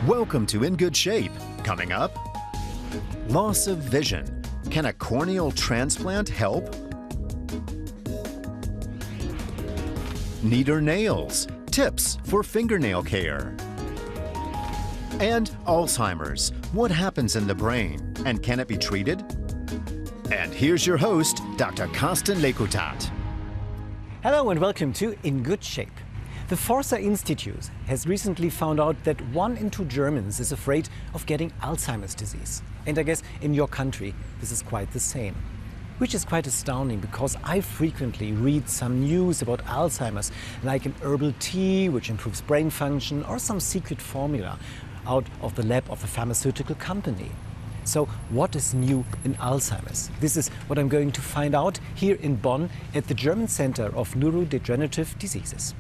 Welcome to In Good Shape. Coming up, loss of vision. Can a corneal transplant help? Neater nails. Tips for fingernail care. And Alzheimer's. What happens in the brain, and can it be treated? And here's your host, Dr. Carsten Lekutat. Hello and welcome to In Good Shape. The Forsa Institute has recently found out that 1 in 2 Germans is afraid of getting Alzheimer's disease. And I guess in your country, this is quite the same. Which is quite astounding because I frequently read some news about Alzheimer's, like an herbal tea which improves brain function or some secret formula out of the lab of a pharmaceutical company. So what is new in Alzheimer's? This is what I'm going to find out here in Bonn at the German Center of Neurodegenerative Diseases.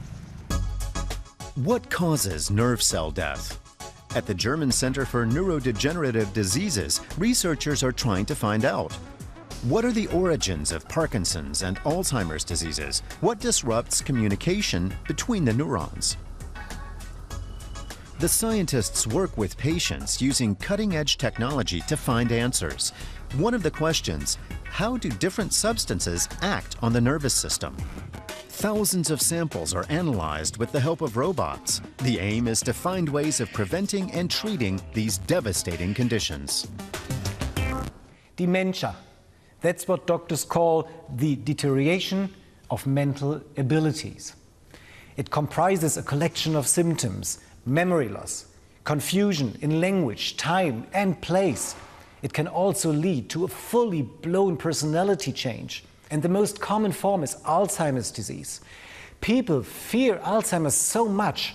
What causes nerve cell death? At the German Center for Neurodegenerative Diseases, researchers are trying to find out. What are the origins of Parkinson's and Alzheimer's diseases? What disrupts communication between the neurons? The scientists work with patients using cutting-edge technology to find answers. One of the questions, how do different substances act on the nervous system? Thousands of samples are analyzed with the help of robots. The aim is to find ways of preventing and treating these devastating conditions. Dementia. That's what doctors call the deterioration of mental abilities. It comprises a collection of symptoms: memory loss, confusion in language, time and place. It can also lead to a fully blown personality change. And the most common form is Alzheimer's disease. People fear Alzheimer's so much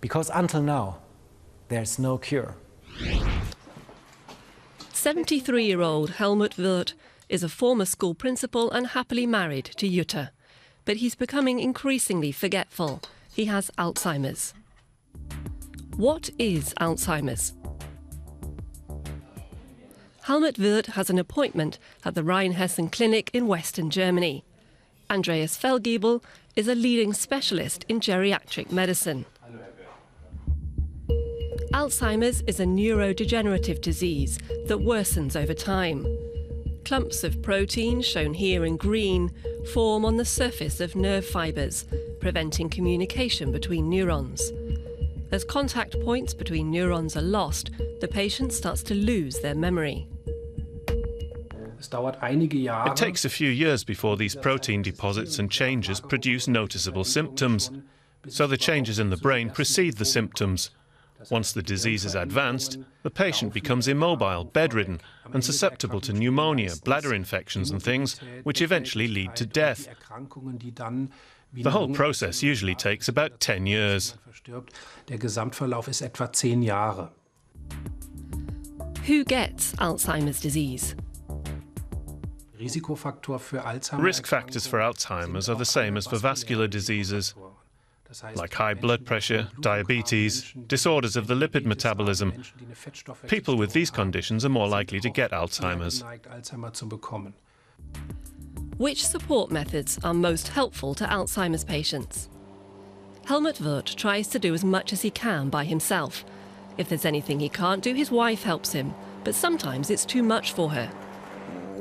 because until now, there's no cure. 73-year-old Helmut Wirth is a former school principal and happily married to Jutta. But he's becoming increasingly forgetful. He has Alzheimer's. What is Alzheimer's? Helmut Wirth has an appointment at the Rheinhessen Clinic in Western Germany. Andreas Fellgiebel is a leading specialist in geriatric medicine. Alzheimer's is a neurodegenerative disease that worsens over time. Clumps of protein, shown here in green, form on the surface of nerve fibres, preventing communication between neurons. As contact points between neurons are lost, the patient starts to lose their memory. It takes a few years before these protein deposits and changes produce noticeable symptoms. So the changes in the brain precede the symptoms. Once the disease is advanced, the patient becomes immobile, bedridden, and susceptible to pneumonia, bladder infections and things, which eventually lead to death. The whole process usually takes about 10 years. Who gets Alzheimer's disease? Risk factors for Alzheimer's are the same as for vascular diseases, like high blood pressure, diabetes, disorders of the lipid metabolism. People with these conditions are more likely to get Alzheimer's. Which support methods are most helpful to Alzheimer's patients? Helmut Wirth tries to do as much as he can by himself. If there's anything he can't do, his wife helps him, but sometimes it's too much for her.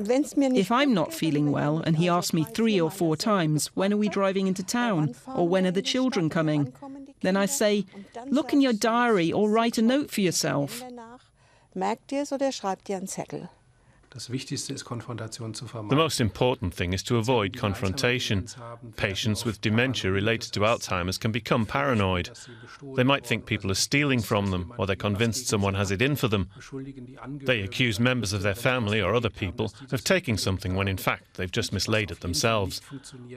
If I'm not feeling well and he asks me 3 or 4 times, when are we driving into town, or when are the children coming, then I say, look in your diary or write a note for yourself. The most important thing is to avoid confrontation. Patients with dementia related to Alzheimer's can become paranoid. They might think people are stealing from them, or they're convinced someone has it in for them. They accuse members of their family or other people of taking something when in fact they've just mislaid it themselves.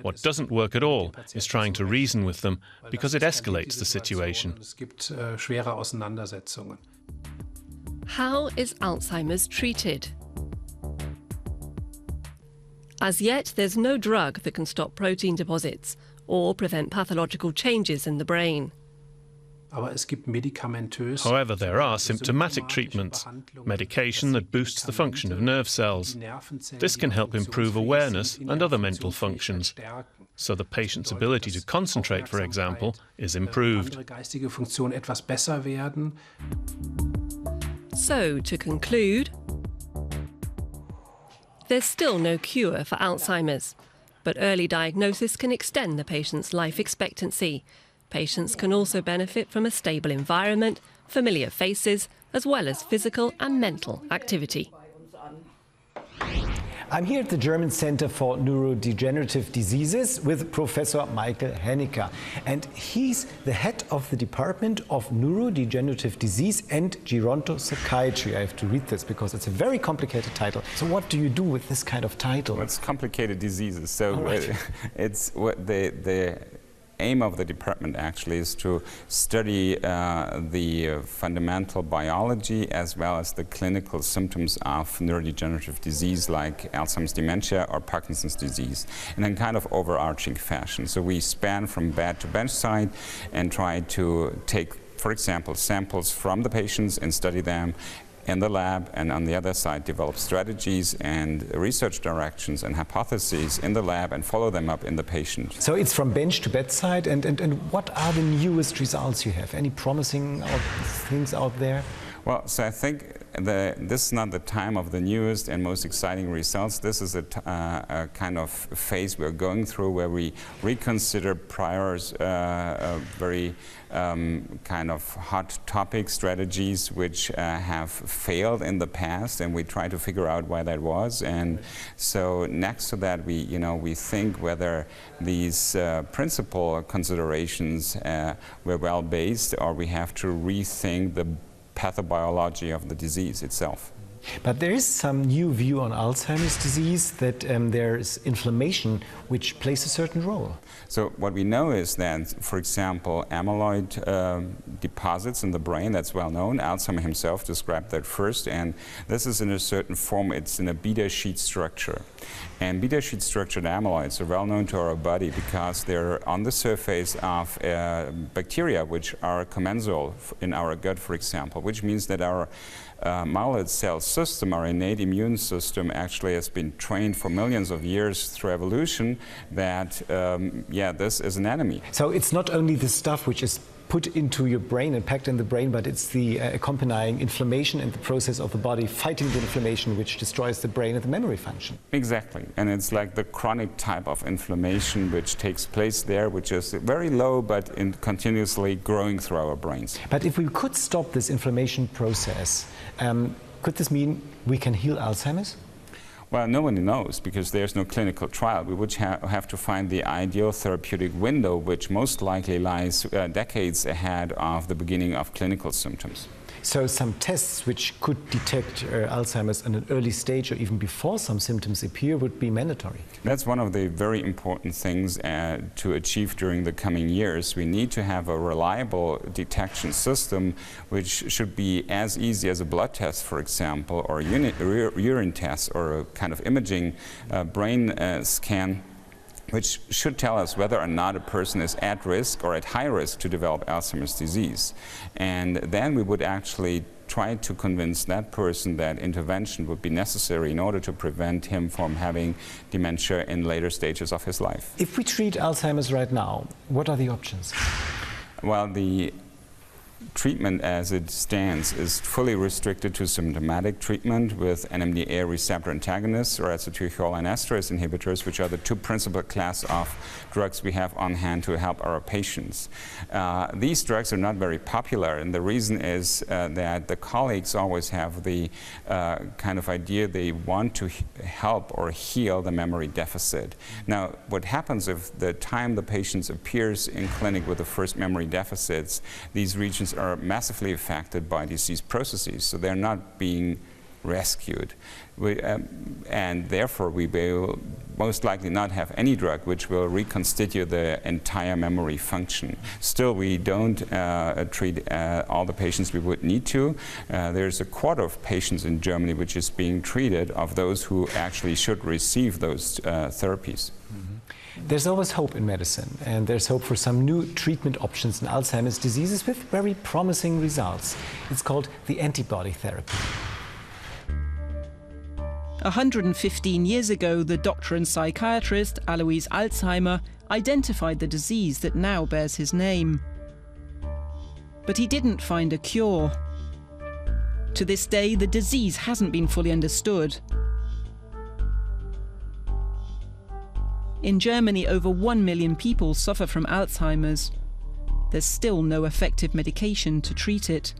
What doesn't work at all is trying to reason with them, because it escalates the situation. How is Alzheimer's treated? As yet, there's no drug that can stop protein deposits or prevent pathological changes in the brain. However, there are symptomatic treatments, medication that boosts the function of nerve cells. This can help improve awareness and other mental functions, so the patient's ability to concentrate, for example, is improved. So, to conclude, there's still no cure for Alzheimer's, but early diagnosis can extend the patient's life expectancy. Patients can also benefit from a stable environment, familiar faces, as well as physical and mental activity. I'm here at the German Center for Neurodegenerative Diseases with Professor Michael Henniker, and he's the head of the Department of Neurodegenerative Disease and Gerontopsychiatry. I have to read this because it's a very complicated title. So what do you do with this kind of title? Well, it's complicated diseases. So right. It's what the aim of the department actually is to study the fundamental biology as well as the clinical symptoms of neurodegenerative disease like Alzheimer's dementia or Parkinson's disease in a kind of overarching fashion. So we span from bed to bedside and try to take, for example, samples from the patients and study them in the lab, and on the other side develop strategies and research directions and hypotheses in the lab and follow them up in the patient. So it's from bench to bedside, and what are the newest results you have? Any promising things out there? Well, so I think this is not the time of the newest and most exciting results. This is a kind of phase we're going through where we reconsider prior very kind of hot topic strategies which have failed in the past, and we try to figure out why that was. And so next to that, we think whether these principal considerations were well based, or we have to rethink the pathobiology of the disease itself. But there is some new view on Alzheimer's disease that there is inflammation which plays a certain role. So what we know is that, for example, amyloid deposits in the brain, that's well known. Alzheimer himself described that first, and this is in a certain form. It's in a beta sheet structure. And beta sheet structured amyloids are well known to our body because they're on the surface of bacteria which are commensal in our gut, for example, which means that our myeloid cell system, our innate immune system, actually has been trained for millions of years through evolution that, this is an enemy. So it's not only the stuff which is put into your brain and packed in the brain, but it's the accompanying inflammation and the process of the body fighting the inflammation which destroys the brain and the memory function. Exactly, and it's like the chronic type of inflammation which takes place there, which is very low but continuously growing through our brains. But if we could stop this inflammation process, could this mean we can heal Alzheimer's? Well, no one knows because there's no clinical trial. We would have to find the ideal therapeutic window, which most likely lies decades ahead of the beginning of clinical symptoms. So some tests which could detect Alzheimer's in an early stage or even before some symptoms appear would be mandatory. That's one of the very important things to achieve during the coming years. We need to have a reliable detection system which should be as easy as a blood test, for example, or urine test, or a kind of imaging brain scan, which should tell us whether or not a person is at risk or at high risk to develop Alzheimer's disease. And then we would actually try to convince that person that intervention would be necessary in order to prevent him from having dementia in later stages of his life. If we treat Alzheimer's right now, what are the options? Well, the treatment as it stands is fully restricted to symptomatic treatment with NMDA receptor antagonists or acetylcholinesterase inhibitors, which are the two principal class of drugs we have on hand to help our patients. These drugs are not very popular, and the reason is that the colleagues always have the kind of idea they want to help or heal the memory deficit. Now, what happens if the time the patient appears in clinic with the first memory deficits, these regions are massively affected by disease processes, so they're not being rescued. And therefore we will most likely not have any drug which will reconstitute the entire memory function. Still, we don't treat all the patients we would need to. There's a quarter of patients in Germany which is being treated of those who actually should receive those therapies. Mm-hmm. There's always hope in medicine, and there's hope for some new treatment options in Alzheimer's diseases with very promising results. It's called the antibody therapy. 115 years ago, the doctor and psychiatrist Alois Alzheimer identified the disease that now bears his name. But he didn't find a cure. To this day, the disease hasn't been fully understood. In Germany, over 1 million people suffer from Alzheimer's. There's still no effective medication to treat it.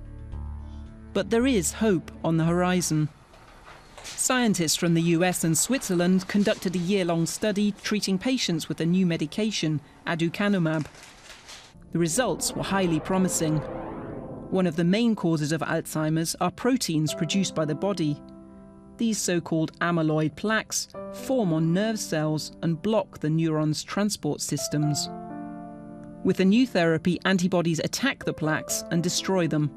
But there is hope on the horizon. Scientists from the US and Switzerland conducted a year-long study treating patients with a new medication, aducanumab. The results were highly promising. One of the main causes of Alzheimer's are proteins produced by the body. These so-called amyloid plaques form on nerve cells and block the neuron's transport systems. With the new therapy, antibodies attack the plaques and destroy them.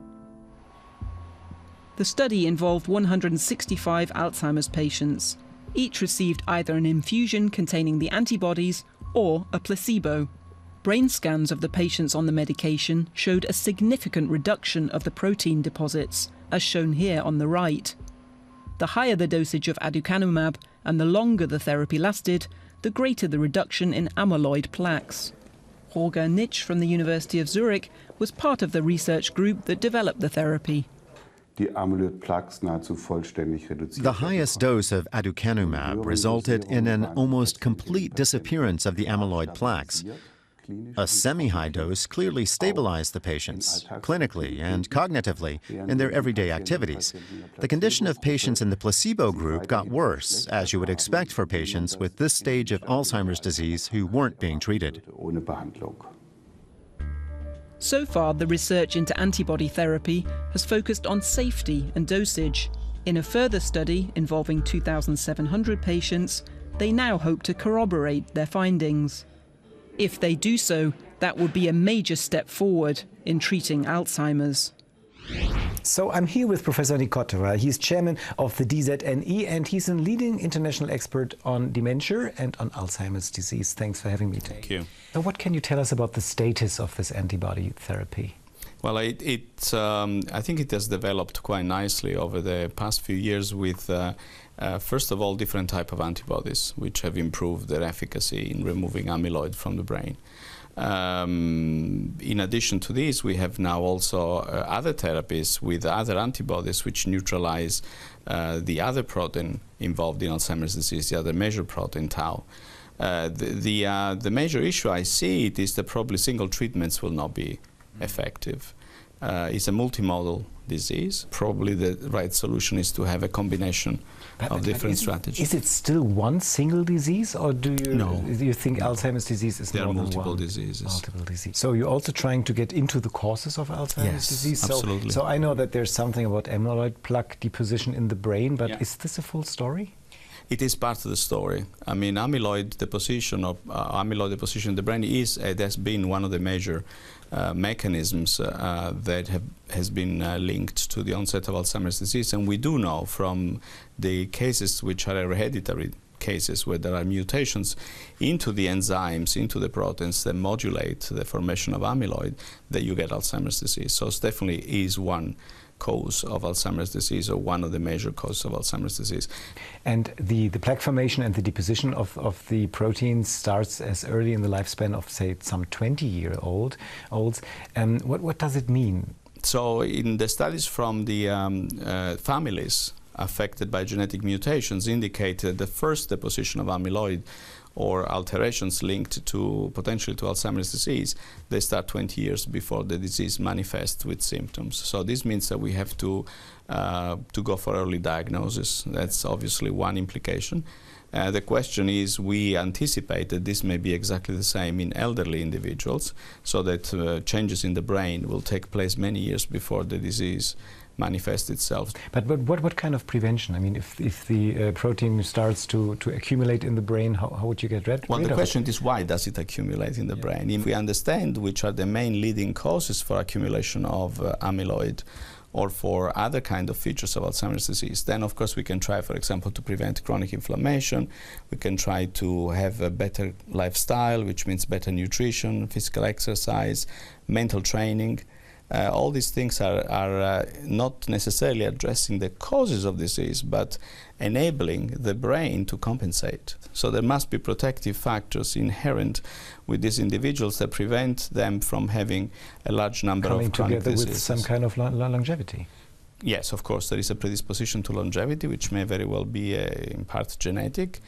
The study involved 165 Alzheimer's patients. Each received either an infusion containing the antibodies or a placebo. Brain scans of the patients on the medication showed a significant reduction of the protein deposits, as shown here on the right. The higher the dosage of aducanumab and the longer the therapy lasted, the greater the reduction in amyloid plaques. Holger Nitsch from the University of Zurich was part of the research group that developed the therapy. The highest dose of aducanumab resulted in an almost complete disappearance of the amyloid plaques. A semi-high dose clearly stabilized the patients, clinically and cognitively, in their everyday activities. The condition of patients in the placebo group got worse, as you would expect for patients with this stage of Alzheimer's disease who weren't being treated. So far, the research into antibody therapy has focused on safety and dosage. In a further study involving 2,700 patients, they now hope to corroborate their findings. If they do so, that would be a major step forward in treating Alzheimer's. So I'm here with Professor Nikotova. He's chairman of the DZNE, and he's a leading international expert on dementia and on Alzheimer's disease. Thanks for having me today. Thank you. So what can you tell us about the status of this antibody therapy? Well, I think it has developed quite nicely over the past few years with, first of all, different type of antibodies, which have improved their efficacy in removing amyloid from the brain. In addition to this, we have now also other therapies with other antibodies which neutralize the other protein involved in Alzheimer's disease, the other major protein, tau. The major issue I see it is that probably single treatments will not be effective. It's a multimodal disease. Probably the right solution is to have a combination of different strategies. Is it still one single disease, or do you think Alzheimer's disease is there more are multiple than one? diseases. Multiple diseases. So you're also trying to get into the causes of Alzheimer's disease? Absolutely. So I know that there's something about amyloid plaque deposition in the brain, but Yeah. is this a full story? It is part of the story. I mean, amyloid deposition in the brain has been one of the major mechanisms that has been linked to the onset of Alzheimer's disease, and we do know from the cases which are hereditary cases where there are mutations into the enzymes, into the proteins that modulate the formation of amyloid, that you get Alzheimer's disease. So it definitely is one cause of Alzheimer's disease, or one of the major causes of Alzheimer's disease. And the plaque formation and the deposition of the proteins starts as early in the lifespan of, say, some 20-year-olds. What does it mean? So in the studies from the families affected by genetic mutations indicated the first deposition of amyloid or alterations linked to potentially to Alzheimer's disease, they start 20 years before the disease manifests with symptoms. So this means that we have to go for early diagnosis. That's obviously one implication. The question is, we anticipate that this may be exactly the same in elderly individuals, so that changes in the brain will take place many years before the disease manifests itself. But what kind of prevention? I mean, if the protein starts to accumulate in the brain, how would you get rid of it? Well, the question is, why does it accumulate in the brain? If we understand which are the main leading causes for accumulation of amyloid or for other kind of features of Alzheimer's disease. Then, of course, we can try, for example, to prevent chronic inflammation. We can try to have a better lifestyle, which means better nutrition, physical exercise, mental training. All these things are not necessarily addressing the causes of disease, but enabling the brain to compensate. So there must be protective factors inherent with these individuals that prevent them from having a large number of chronic diseases. With some kind of longevity. Yes, of course, there is a predisposition to longevity, which may very well be in part genetic.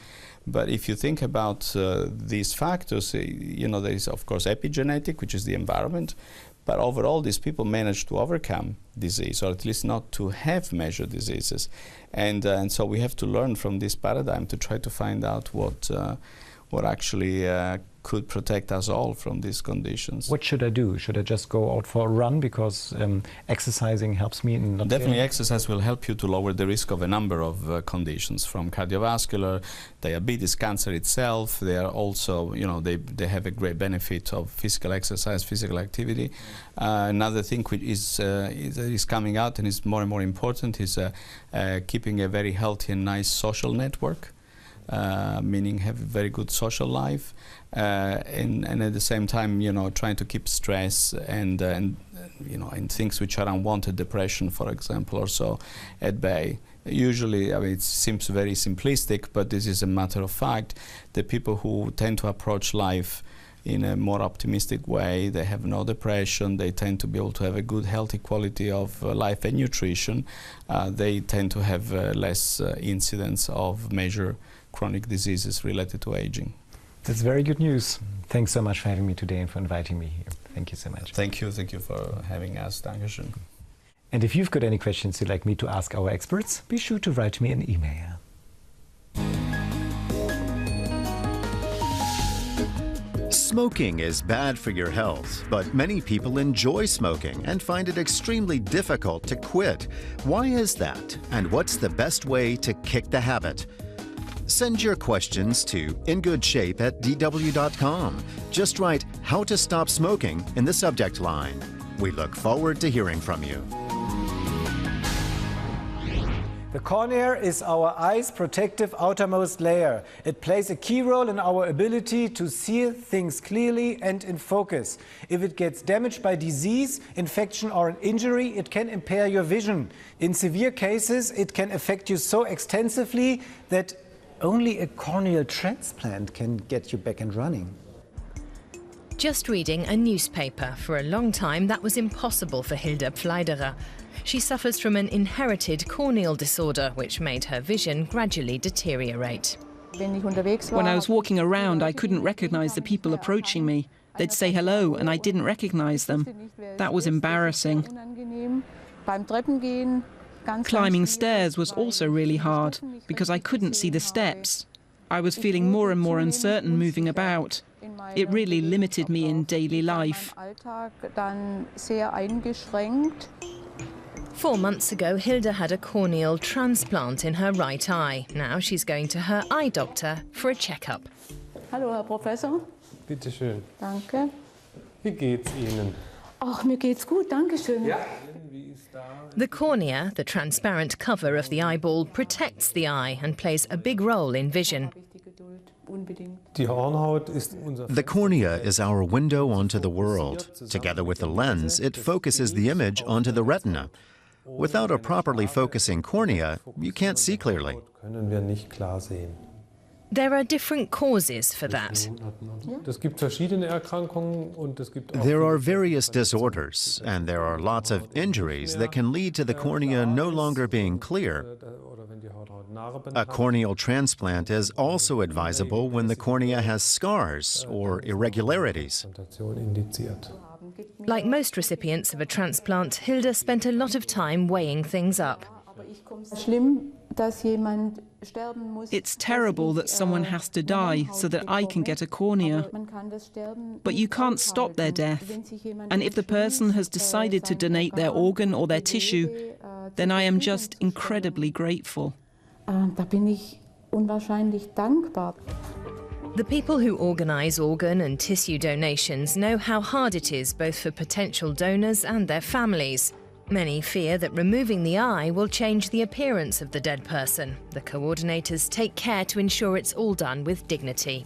But if you think about these factors, there is, of course, epigenetic, which is the environment. But overall, these people manage to overcome disease, or at least not to have major diseases. And so we have to learn from this paradigm to try to find out what actually could protect us all from these conditions. What should I do? Should I just go out for a run because exercising helps me? Definitely, exercise will help you to lower the risk of a number of conditions, from cardiovascular, diabetes, cancer itself. They are also, they have a great benefit of physical exercise, physical activity. Another thing which is coming out and is more and more important is keeping a very healthy and nice social network. Meaning have a very good social life, and at the same time, trying to keep stress and things which are unwanted, depression, for example, or so, at bay. Usually, it seems very simplistic, but this is a matter of fact. The people who tend to approach life in a more optimistic way, they have no depression, they tend to be able to have a good, healthy quality of life and nutrition. They tend to have less incidence of major chronic diseases related to aging. That's very good news. Thanks so much for having me today and for inviting me here. Thank you so much. Thank you for having us. Dankeschön. And if you've got any questions you'd like me to ask our experts, be sure to write me an email. Smoking is bad for your health, but many people enjoy smoking and find it extremely difficult to quit. Why is that? And what's the best way to kick the habit? Send your questions to ingoodshape@dw.com. Just write "How to Stop Smoking" in the subject line. We look forward to hearing from you. The cornea is our eye's protective outermost layer. It plays a key role in our ability to see things clearly and in focus. If it gets damaged by disease, infection or an injury, it can impair your vision. In severe cases, it can affect you so extensively that only a corneal transplant can get you back and running. Just reading a newspaper. For a long time, that was impossible for Hilda Pfleiderer. She suffers from an inherited corneal disorder, which made her vision gradually deteriorate. When I was walking around, I couldn't recognize the people approaching me. They'd say hello, and I didn't recognize them. That was embarrassing. Climbing stairs was also really hard, because I couldn't see the steps. I was feeling more and more uncertain moving about. It really limited me in daily life. 4 months ago, Hilda had a corneal transplant in her right eye. Now she's going to her eye doctor for a checkup. Hallo, Herr Professor. Bitte schön. Danke. Wie geht's Ihnen? Ach, mir geht's gut, danke schön. Ja. The cornea, the transparent cover of the eyeball, protects the eye and plays a big role in vision. The cornea is our window onto the world. Together with the lens, it focuses the image onto the retina. Without a properly focusing cornea, you can't see clearly. There are different causes for that. There are various disorders, and there are lots of injuries that can lead to the cornea no longer being clear. A corneal transplant is also advisable when the cornea has scars or irregularities. Like most recipients of a transplant, Hilda spent a lot of time weighing things up. It's terrible that someone has to die so that I can get a cornea. But you can't stop their death. And if the person has decided to donate their organ or their tissue, then I am just incredibly grateful. The people who organise organ and tissue donations know how hard it is both for potential donors and their families. Many fear that removing the eye will change the appearance of the dead person. The coordinators take care to ensure it's all done with dignity.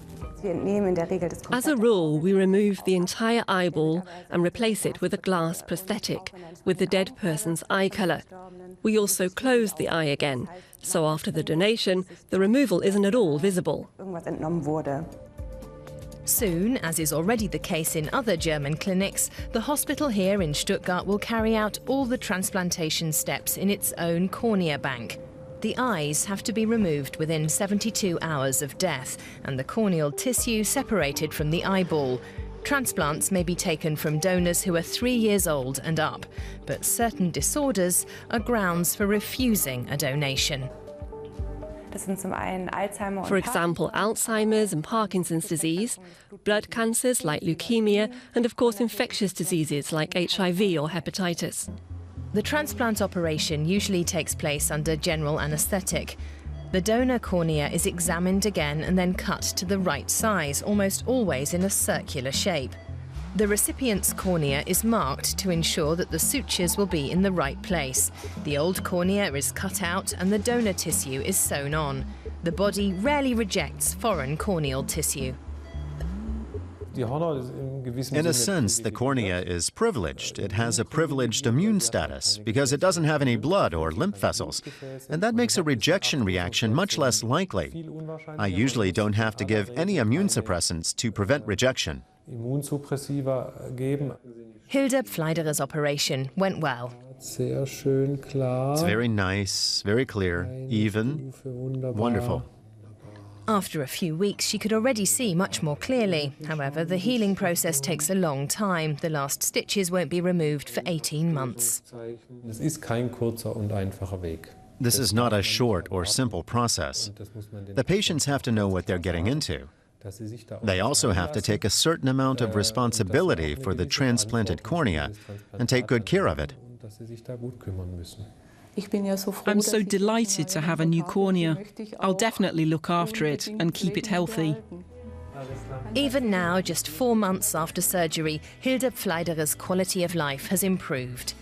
As a rule, we remove the entire eyeball and replace it with a glass prosthetic with the dead person's eye colour. We also close the eye again, so after the donation, the removal isn't at all visible. Soon, as is already the case in other German clinics, the hospital here in Stuttgart will carry out all the transplantation steps in its own cornea bank. The eyes have to be removed within 72 hours of death and the corneal tissue separated from the eyeball. Transplants may be taken from donors who are 3 years old and up, but certain disorders are grounds for refusing a donation. For example, Alzheimer's and Parkinson's disease, blood cancers like leukemia, and of course infectious diseases like HIV or hepatitis. The transplant operation usually takes place under general anaesthetic. The donor cornea is examined again and then cut to the right size, almost always in a circular shape. The recipient's cornea is marked to ensure that the sutures will be in the right place. The old cornea is cut out and the donor tissue is sewn on. The body rarely rejects foreign corneal tissue. In a sense, the cornea is privileged. It has a privileged immune status because it doesn't have any blood or lymph vessels, and that makes a rejection reaction much less likely. I usually don't have to give any immune suppressants to prevent rejection. Hilde Pfleiderer's operation went well. It's very nice, very clear, even, wonderful. After a few weeks, she could already see much more clearly. However, the healing process takes a long time. The last stitches won't be removed for 18 months. This is not a short or simple process. The patients have to know what they're getting into. They also have to take a certain amount of responsibility for the transplanted cornea and take good care of it. I'm so delighted to have a new cornea. I'll definitely look after it and keep it healthy. Even now, just 4 months after surgery, Hilde Pfleiderer's quality of life has improved.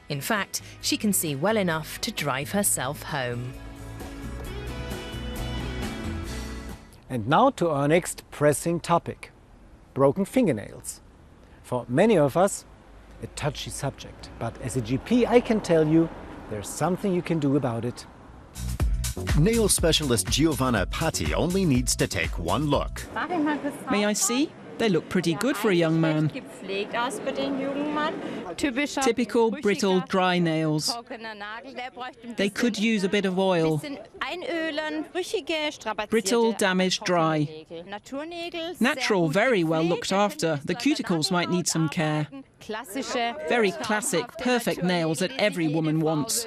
In fact, she can see well enough to drive herself home. And now to our next pressing topic, broken fingernails. For many of us, a touchy subject, but as a GP I can tell you there's something you can do about it. Nail specialist Giovanna Patti only needs to take one look. May I see? They look pretty good for a young man. Typical brittle, dry nails. They could use a bit of oil. Brittle, damaged, dry. Natural, very well looked after. The cuticles might need some care. Very classic, perfect nails that every woman wants.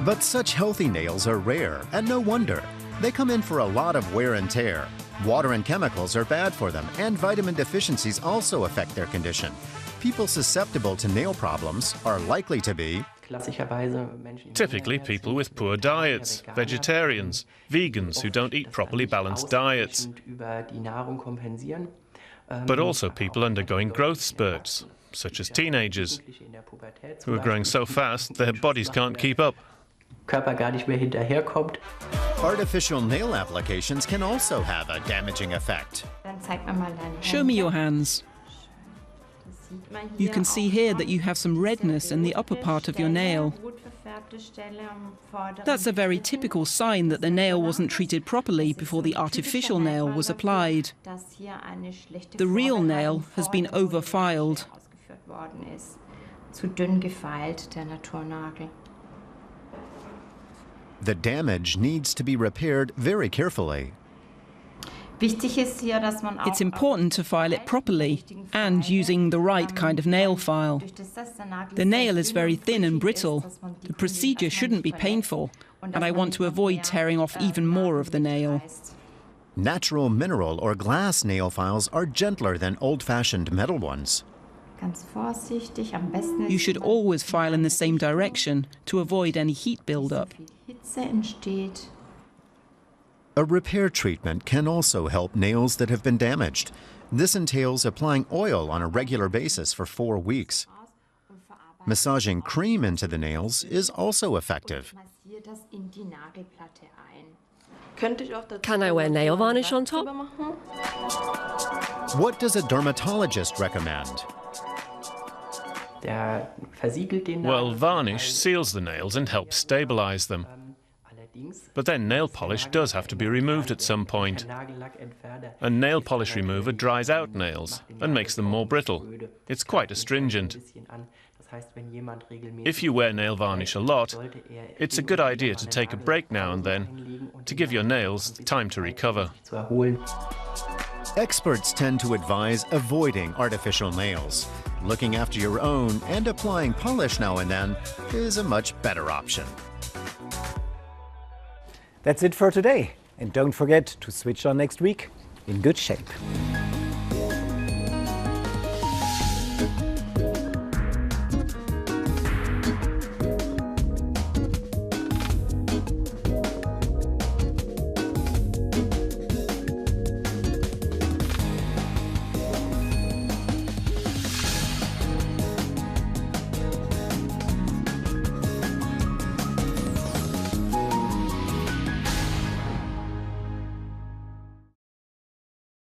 But such healthy nails are rare, and no wonder. They come in for a lot of wear and tear. Water and chemicals are bad for them, and vitamin deficiencies also affect their condition. People susceptible to nail problems are likely to be typically people with poor diets, vegetarians, vegans who don't eat properly balanced diets, but also people undergoing growth spurts, such as teenagers, who are growing so fast their bodies can't keep up. Artificial nail applications can also have a damaging effect. Show me your hands. You can see here that you have some redness in the upper part of your nail. That's a very typical sign that the nail wasn't treated properly before the artificial nail was applied. The real nail has been over-filed. The damage needs to be repaired very carefully. It's important to file it properly and using the right kind of nail file. The nail is very thin and brittle. The procedure shouldn't be painful, and I want to avoid tearing off even more of the nail. Natural mineral or glass nail files are gentler than old-fashioned metal ones. You should always file in the same direction to avoid any heat buildup. A repair treatment can also help nails that have been damaged. This entails applying oil on a regular basis for 4 weeks. Massaging cream into the nails is also effective. Can I wear nail varnish on top? What does a dermatologist recommend? Well, varnish seals the nails and helps stabilize them. But then nail polish does have to be removed at some point. A nail polish remover dries out nails and makes them more brittle. It's quite astringent. If you wear nail varnish a lot, it's a good idea to take a break now and then to give your nails time to recover. Experts tend to advise avoiding artificial nails. Looking after your own and applying polish now and then is a much better option. That's it for today. And don't forget to switch on next week in good shape.